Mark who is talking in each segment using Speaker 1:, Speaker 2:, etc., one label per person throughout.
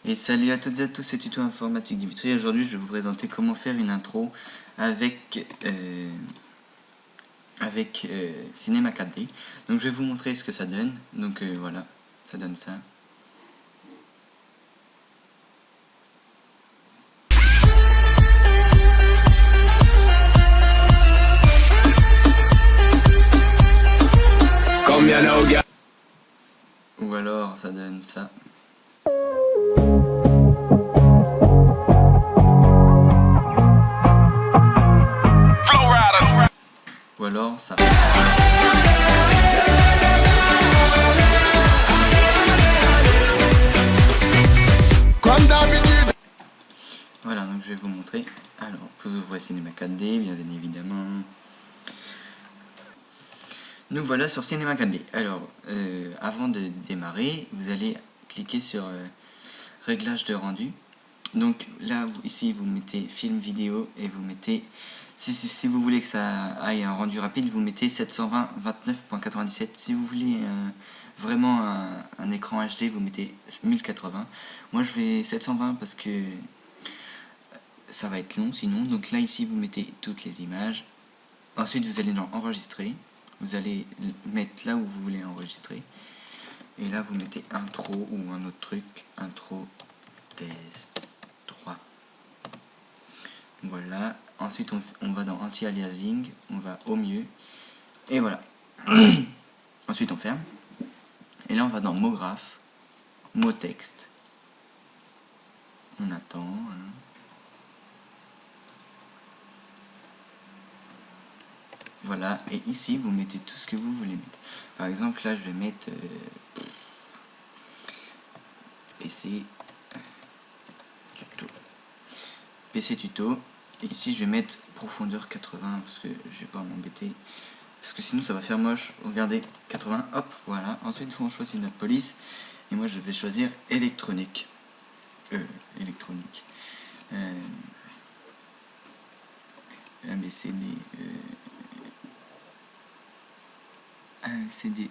Speaker 1: Et salut à toutes et à tous, c'est Tuto Informatique Dimitri. Aujourd'hui, je vais vous présenter comment faire une intro avec Cinema 4D. Donc, je vais vous montrer ce que ça donne. Donc, voilà, ça donne ça. Ou alors, ça donne ça. Ou alors ça. Voilà, donc je vais vous montrer. Alors, vous ouvrez Cinema 4D, bien évidemment. Nous voilà sur Cinema 4D. Alors, avant de démarrer, vous allez cliquer sur Réglages de rendu. Donc là, ici, vous mettez film vidéo et vous mettez, si vous voulez que ça aille un rendu rapide, vous mettez 720-29.97. Si vous voulez vraiment un écran HD, vous mettez 1080. Moi, je vais 720 parce que ça va être long sinon. Donc là, ici, vous mettez toutes les images. Ensuite, vous allez dans enregistrer. Vous allez mettre là où vous voulez enregistrer. Et là, vous mettez intro ou un autre truc. Intro, test 3. Voilà. Ensuite, on va dans anti-aliasing. On va au mieux. Et voilà. Ensuite, on ferme. Et là, on va dans mot graphe, mot texte. On attend. Voilà, et ici vous mettez tout ce que vous voulez mettre. Par exemple, là je vais mettre PC tuto. PC tuto. Et ici je vais mettre profondeur 80 parce que je vais pas m'embêter. Parce que sinon ça va faire moche. Regardez, 80, hop, voilà. Ensuite on choisit notre police. Et moi je vais choisir électronique. Électronique. ABCD. CDE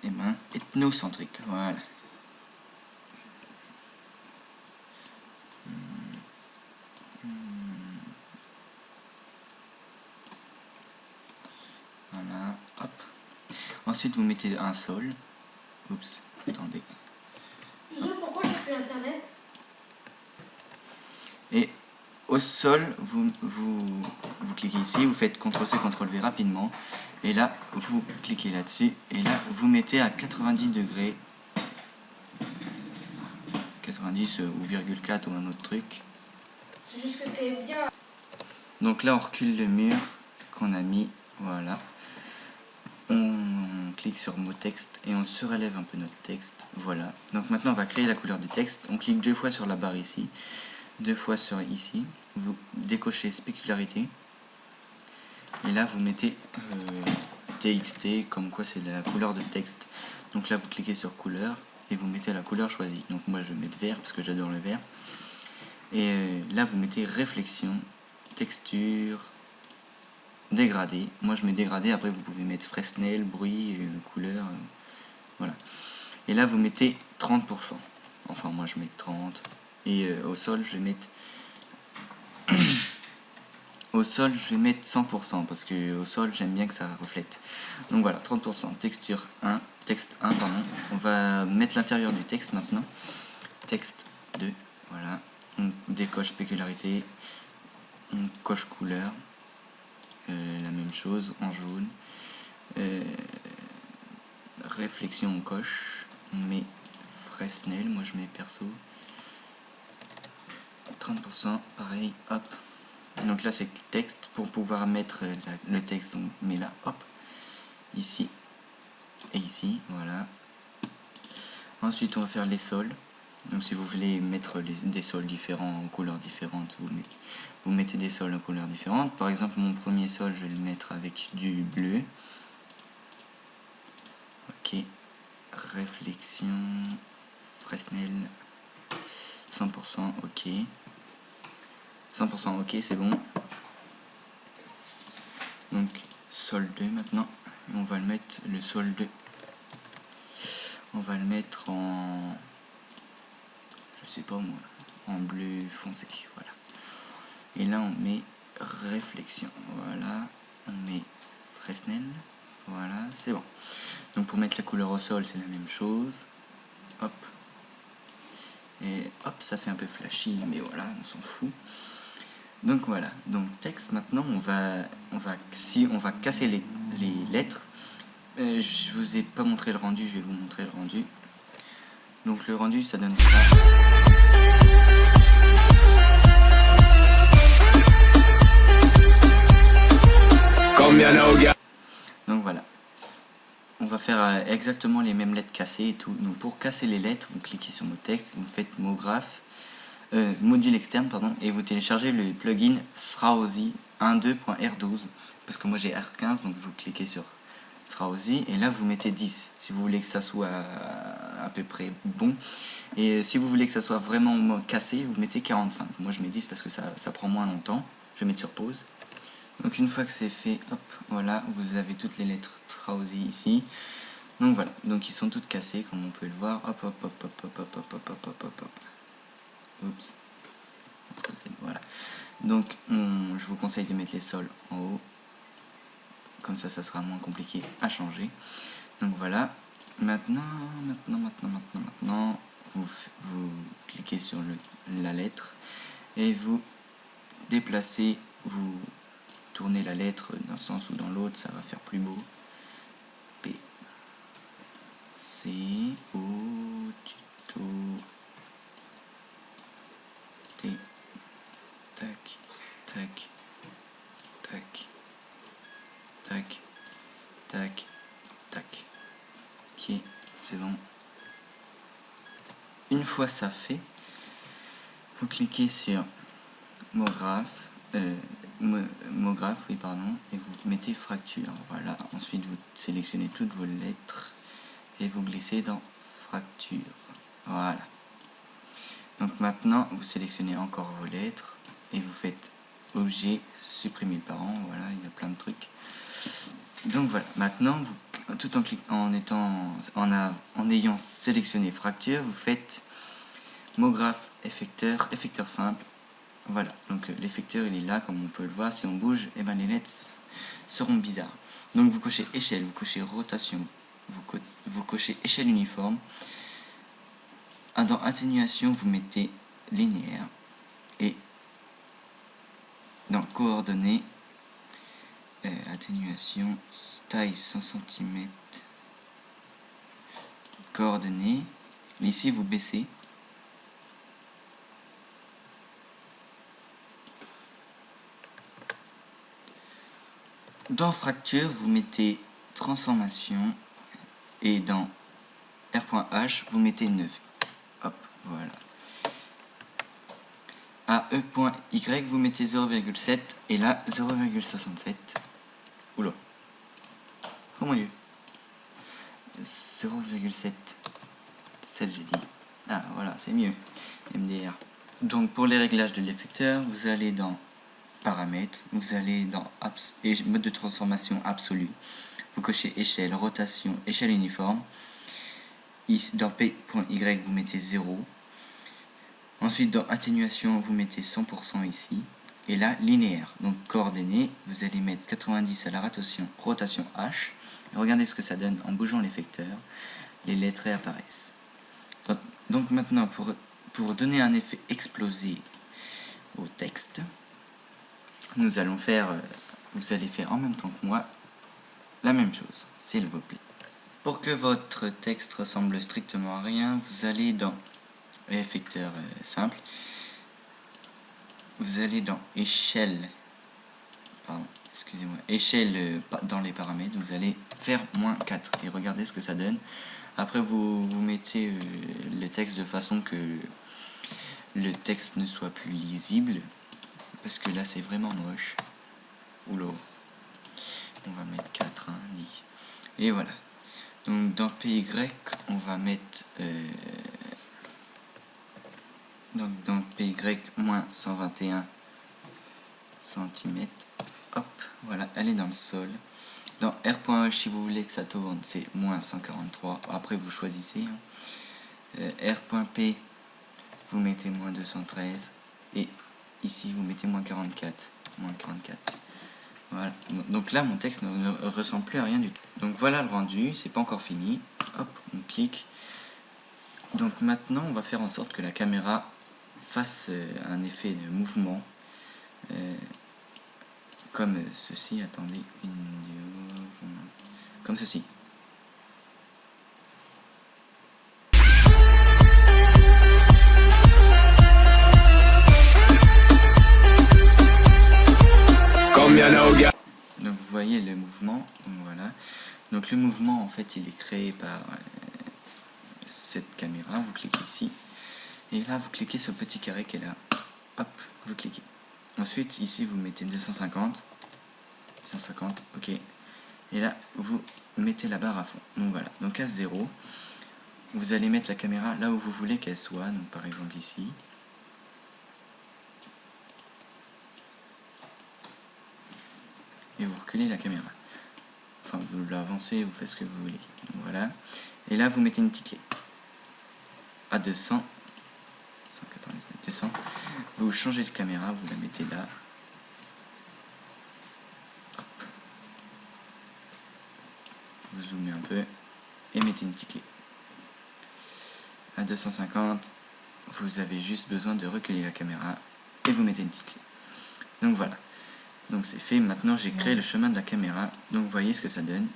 Speaker 1: et ben ethnocentrique, voilà. Voilà, hop. Ensuite vous mettez un sol. Oups, attendez.
Speaker 2: Pourquoi j'ai plus internet?
Speaker 1: Et au sol, vous cliquez ici, vous faites CTRL-C, CTRL-V rapidement. Et là, vous cliquez là-dessus. Et là, vous mettez à 90 degrés. 90 ou ,4 ou un autre truc.
Speaker 2: C'est juste que t'es bien.
Speaker 1: Donc là, on recule le mur qu'on a mis. Voilà. On clique sur mot texte et on surélève un peu notre texte. Voilà. Donc maintenant, on va créer la couleur du texte. On clique 2 fois sur la barre ici. 2 fois sur ici, vous décochez spécularité et là vous mettez TXT comme quoi c'est la couleur de texte. Donc là vous cliquez sur couleur et vous mettez la couleur choisie. Donc moi je vais mettre vert parce que j'adore le vert. Et là vous mettez réflexion, texture, dégradé. Moi je mets dégradé, après vous pouvez mettre Fresnel, bruit, couleur, voilà. Et là vous mettez 30%. Enfin moi je mets 30. Et au sol je vais mettre au sol je vais mettre 100% parce que au sol j'aime bien que ça reflète. Donc voilà, 30%, texture 1, texte 1 pardon. On va mettre l'intérieur du texte maintenant. Texte 2, voilà. On décoche spécularité, on coche couleur, la même chose en jaune. Réflexion on coche, on met Fresnel, moi je mets perso. 30%, pareil, hop. Donc là c'est le texte. Pour pouvoir mettre le texte, on met là, hop, ici et ici, voilà. Ensuite on va faire les sols. Donc si vous voulez mettre des sols différents en couleurs différentes, vous mettez des sols en couleurs différentes. Par exemple mon premier sol je vais le mettre avec du bleu. Ok. Réflexion, Fresnel, 100%, ok. 100% ok, c'est bon. Donc sol 2 maintenant. On va le mettre le sol 2 On va le mettre en, je sais pas moi, en bleu foncé, voilà. Et là on met réflexion, voilà, on met Fresnel, voilà, c'est bon. Donc pour mettre la couleur au sol, c'est la même chose, hop, et hop, ça fait un peu flashy, mais voilà, on s'en fout. Donc voilà, donc texte, maintenant on va casser les lettres. Je vous ai pas montré le rendu, je vais vous montrer le rendu. Donc le rendu, ça donne ça. Donc voilà, on va faire exactement les mêmes lettres cassées et tout. Donc pour casser les lettres, vous cliquez sur mot texte, vous faites mot graphe, module externe pardon, et vous téléchargez le plugin Sraosi 12.r12 parce que moi j'ai R15, donc vous cliquez sur Sraosi et là vous mettez 10 si vous voulez que ça soit à peu près bon, et si vous voulez que ça soit vraiment cassé, vous mettez 45. Moi je mets 10 parce que ça prend moins longtemps. Je vais mettre sur pause. Donc une fois que c'est fait, hop, voilà, vous avez toutes les lettres Sraosi ici. Donc voilà, donc ils sont toutes cassées comme on peut le voir. Hop hop hop hop hop hop hop hop hop hop hop. Oups. Voilà. Donc je vous conseille de mettre les sols en haut. Comme ça sera moins compliqué à changer. Donc voilà. Maintenant, vous cliquez sur la lettre et vous déplacez, vous tournez la lettre d'un sens ou dans l'autre, ça va faire plus beau. P, C, O, tuto, T, tac, tac, tac, tac, tac, tac. Ok, c'est bon. Une fois ça fait, vous cliquez sur mot graphe, oui pardon, et vous mettez fracture. Voilà. Ensuite vous sélectionnez toutes vos lettres et vous glissez dans fracture. Voilà. Donc maintenant vous sélectionnez encore vos lettres et vous faites objet, supprimer le parent. Voilà, il y a plein de trucs. Donc voilà, maintenant vous, tout en ayant sélectionné fracture, vous faites mot graphe, effecteur simple. Voilà, donc l'effecteur il est là comme on peut le voir. Si on bouge, et ben les lettres seront bizarres. Donc vous cochez échelle, vous cochez rotation, vous cochez échelle uniforme. Dans atténuation, vous mettez linéaire, et dans coordonnées, atténuation, taille 100 cm, coordonnées, ici vous baissez. Dans fracture, vous mettez transformation, et dans R.H, vous mettez 9. Hop, voilà. À E.Y, vous mettez 0,7 et là 0,67. Oula. Oh mon dieu. 0,7. 7 j'ai dit. Ah voilà, c'est mieux. MDR. Donc pour les réglages de l'effecteur, vous allez dans paramètres, vous allez dans mode de transformation absolu. Vous cochez échelle, rotation, échelle uniforme. Ici, dans P.Y, vous mettez 0. Ensuite, dans atténuation, vous mettez 100% ici. Et là, linéaire. Donc, coordonnées, vous allez mettre 90 à la rotation H. Et regardez ce que ça donne en bougeant l'effecteur. Les lettres réapparaissent. Donc maintenant, pour donner un effet explosé au texte, vous allez faire en même temps que moi la même chose, s'il vous plaît. Pour que votre texte ressemble strictement à rien, vous allez dans effecteur simple, vous allez dans échelle, échelle dans les paramètres, vous allez faire -4 et regardez ce que ça donne. Après vous mettez le texte de façon que le texte ne soit plus lisible, parce que là c'est vraiment moche. Oula, on va mettre 4, 10. Et voilà. Donc dans PY, on va mettre donc dans PY moins 121 cm. Hop, voilà, elle est dans le sol. Dans R.H, si vous voulez que ça tourne, c'est moins 143. Après, vous choisissez. R.P, vous mettez moins 213. Et ici, vous mettez moins 44. Moins 44. Voilà. Donc là, mon texte ne ressemble plus à rien du tout. Donc voilà le rendu. C'est pas encore fini. Hop, on clique. Donc maintenant, on va faire en sorte que la caméra fasse un effet de mouvement. Comme ceci. Attendez. Comme ceci. Donc vous voyez le mouvement. Donc voilà. Donc le mouvement, en fait, il est créé par cette caméra. Vous cliquez ici. Et là, vous cliquez sur le petit carré qui est là. Hop, vous cliquez. Ensuite, ici, vous mettez 250. 150, ok. Et là, vous mettez la barre à fond. Donc voilà. Donc à 0, vous allez mettre la caméra là où vous voulez qu'elle soit. Donc par exemple ici. Et vous reculez la caméra. Enfin, vous l'avancez, vous faites ce que vous voulez. Donc voilà. Et là, vous mettez une petite clé. À 200. 199, 200. Vous changez de caméra, vous la mettez là. Hop. Vous zoomez un peu. Et mettez une petite clé. À 250. Vous avez juste besoin de reculer la caméra. Et vous mettez une petite clé. Donc voilà. Donc c'est fait, maintenant j'ai créé le chemin de la caméra, donc vous voyez ce que ça donne.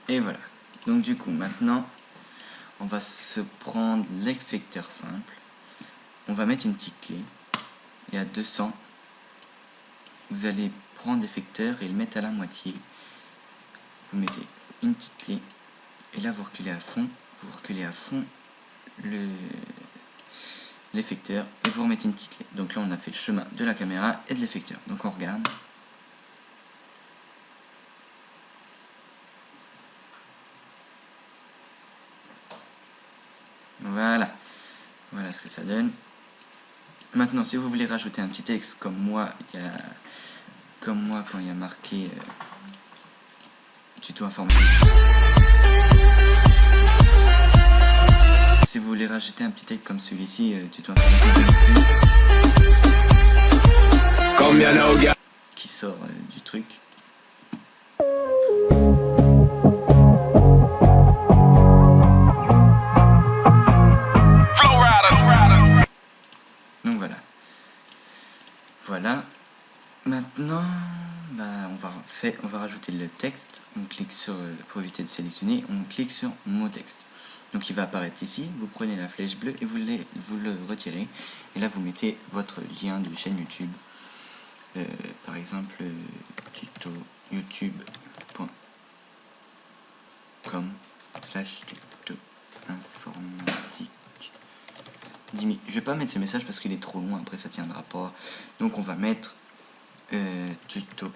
Speaker 1: Et voilà, donc du coup maintenant, on va se prendre l'effecteur simple, on va mettre une petite clé, et à 200, vous allez prendre l'effecteur et le mettre à la moitié. Vous mettez une petite clé, et là vous reculez à fond. Vous reculez à fond l'effecteur et vous remettez une petite clé. Donc là on a fait le chemin de la caméra et de l'effecteur. Donc on regarde. Voilà. Voilà ce que ça donne. Maintenant si vous voulez rajouter un petit texte comme moi quand il y a marqué tuto informatique. Si vous voulez rajouter un petit texte comme celui-ci, tuto informatique qui sort du truc. Donc voilà. Voilà. Maintenant, on va rajouter le texte. On clique sur, pour éviter de sélectionner, on clique sur mot texte. Donc il va apparaître ici, vous prenez la flèche bleue et vous le retirez. Et là vous mettez votre lien de chaîne YouTube. Par exemple, tuto youtube.com/tuto informatique. Je vais pas mettre ce message parce qu'il est trop long, après ça tiendra pas. Donc on va mettre tuto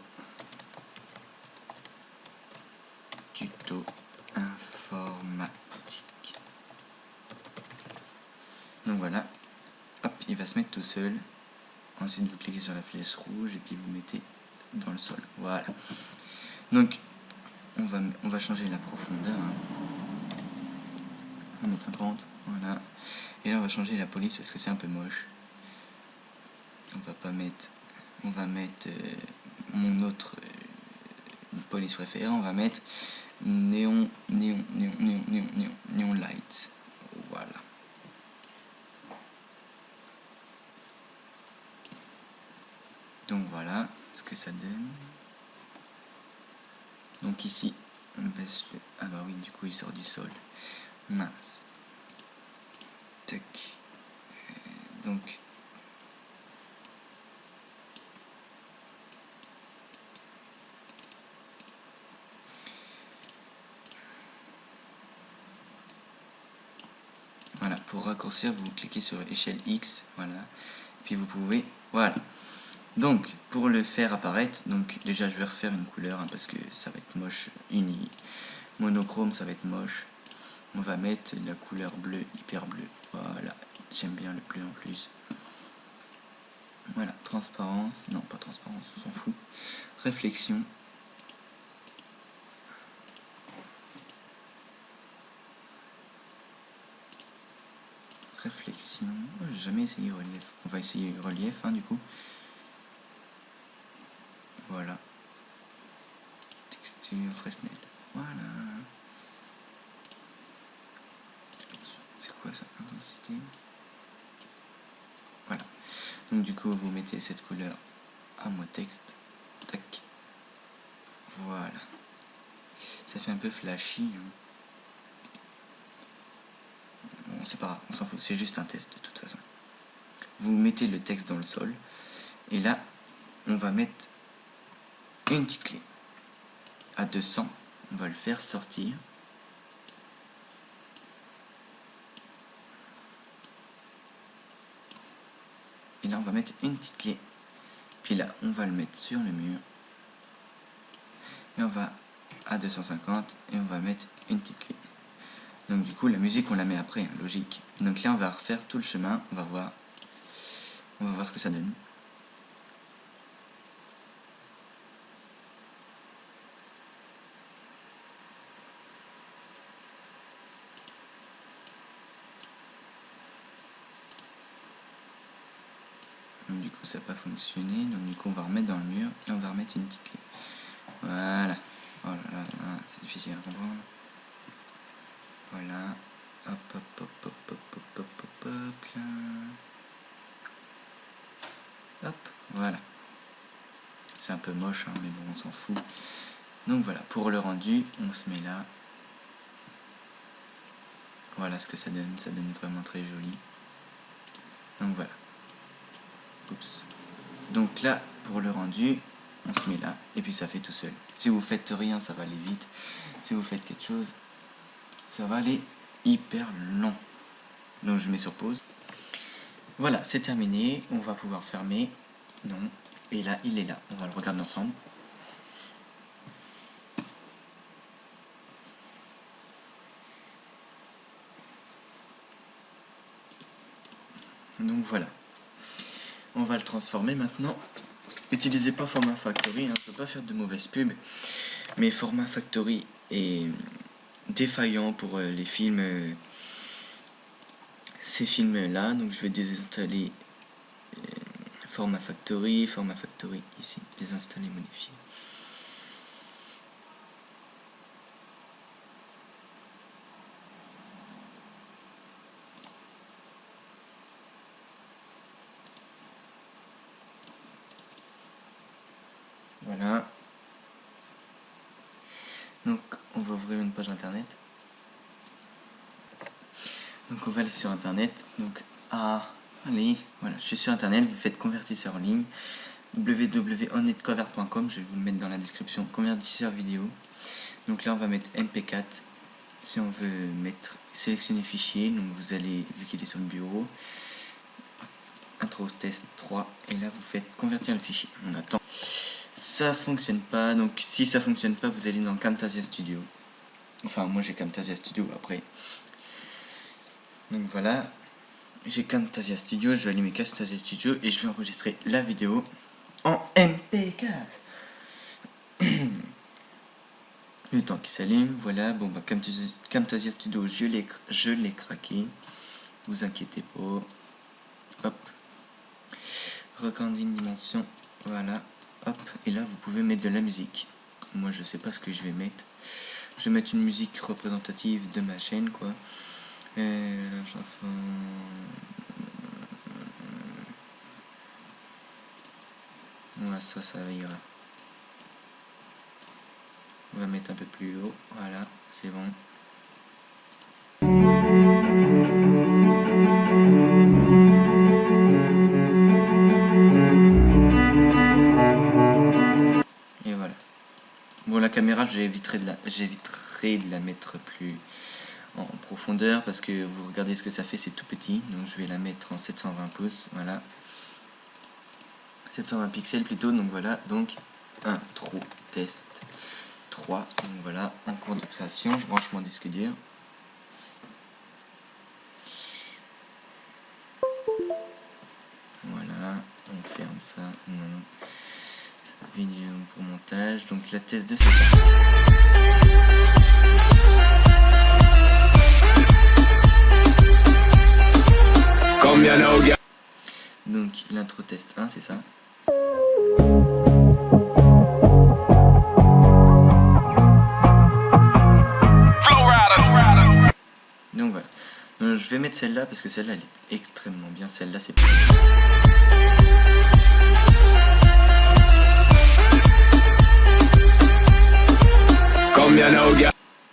Speaker 1: informatique. Donc voilà, hop, il va se mettre tout seul. Ensuite vous cliquez sur la flèche rouge et puis vous mettez dans le sol. Voilà. Donc on va changer la profondeur. On va mettre 50. Voilà. Et là on va changer la police parce que c'est un peu moche. On va mettre mon autre police préférée. On va mettre néon light. Voilà. Donc voilà ce que ça donne. Donc ici, on baisse le... Ah bah oui, du coup il sort du sol. Mince. Tac. Donc... Voilà, pour raccourcir, vous cliquez sur échelle X, voilà. Puis vous pouvez... Voilà. Donc, pour le faire apparaître, donc déjà je vais refaire une couleur hein, parce que ça va être moche, monochrome, ça va être moche. On va mettre la couleur bleue, hyper bleue, voilà, J'aime bien le bleu en plus. Voilà, transparence, non pas transparence, on s'en fout. Réflexion. Réflexion, j'ai jamais essayé relief. On va essayer relief, hein, du coup. Voilà. Texture, Fresnel. Voilà. C'est quoi ça, intensité? Voilà. Donc du coup, vous mettez cette couleur à mot texte. Tac. Voilà. Ça fait un peu flashy. Hein. Bon, c'est pas grave, on s'en fout. C'est juste un test de toute façon. Vous mettez le texte dans le sol. Et là, on va mettre une petite clé. À 200, on va le faire sortir. Et là, on va mettre une petite clé. Puis là, on va le mettre sur le mur. Et on va à 250 et on va mettre une petite clé. Donc du coup, la musique, on la met après, hein, logique. Donc là, on va refaire tout le chemin. On va voir ce que ça donne. Donc du coup, ça n'a pas fonctionné. Donc du coup, on va remettre dans le mur et on va remettre une petite clé. Voilà. Oh là là, c'est difficile à comprendre. Voilà. Hop, hop, hop, hop, hop, hop, hop, hop, hop, là. Hop, voilà. C'est un peu moche, hein, mais bon, on s'en fout. Donc voilà, pour le rendu, on se met là. Voilà ce que ça donne vraiment très joli. Donc voilà. Oups. Donc là, pour le rendu, on se met là, et puis ça fait tout seul. Si vous faites rien, ça va aller vite. Si vous faites quelque chose, ça va aller hyper long. Donc je mets sur pause. Voilà, c'est terminé. On va pouvoir fermer. Non. Et là, il est là. On va le regarder ensemble. Donc voilà. On va le transformer maintenant. Utilisez pas Format Factory, hein. Je veux pas faire de mauvaise pub. Mais Format Factory est défaillant pour les films. Ces films-là. Donc je vais désinstaller Format Factory ici, désinstaller, modifier. Voilà. Donc on va ouvrir une page internet. Donc on va aller sur internet. Donc allez, voilà, je suis sur internet, vous faites convertisseur en ligne, www.onnetconvert.com, je vais vous le mettre dans la description, convertisseur vidéo. Donc là on va mettre MP4. Si on veut mettre sélectionner fichier, donc vous allez, vu qu'il est sur le bureau, intro test 3, et là vous faites convertir le fichier. On attend. Ça fonctionne pas, donc si ça fonctionne pas, vous allez dans Camtasia Studio. Enfin moi j'ai Camtasia Studio après. Donc voilà, j'ai Camtasia Studio, je vais allumer Camtasia Studio et je vais enregistrer la vidéo en MP4. Le temps qui s'allume, voilà, bon bah Camtasia Studio, je l'ai craqué, vous inquiétez pas. Hop, recording dimension, voilà, hop, et là vous pouvez mettre de la musique. Moi je sais pas ce que je vais mettre. Je vais mettre une musique représentative de ma chaîne, quoi. La chanson. Ouais, ça ira. On va mettre un peu plus haut. Voilà, c'est bon. Et voilà. Bon, la caméra, j'éviterai de la mettre plus en profondeur parce que vous regardez ce que ça fait, c'est tout petit. Donc je vais la mettre en 720 pouces. Voilà. 720 pixels plutôt. Donc voilà. Donc intro test 3. Donc voilà, en cours de création. Je branche mon disque dur. ferme ça. Non. Vidéo pour montage. Donc la test 2 c'est ça. Donc l'intro test 1 c'est ça. Donc voilà. Donc, je vais mettre celle-là parce que celle-là elle est extrêmement bien. Celle-là c'est plus.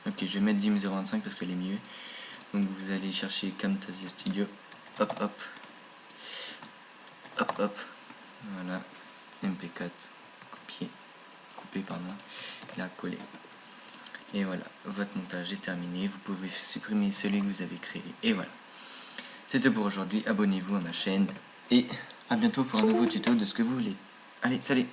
Speaker 1: Ok, je vais mettre Dim 025 parce qu'elle est mieux. Donc vous allez chercher Camtasia Studio. Hop hop. Hop hop. Voilà. MP4. Couper pardon. Là, coller. Et voilà, votre montage est terminé. Vous pouvez supprimer celui que vous avez créé. Et voilà. C'est tout pour aujourd'hui. Abonnez-vous à ma chaîne. Et à bientôt pour un nouveau tuto de ce que vous voulez. Allez, salut!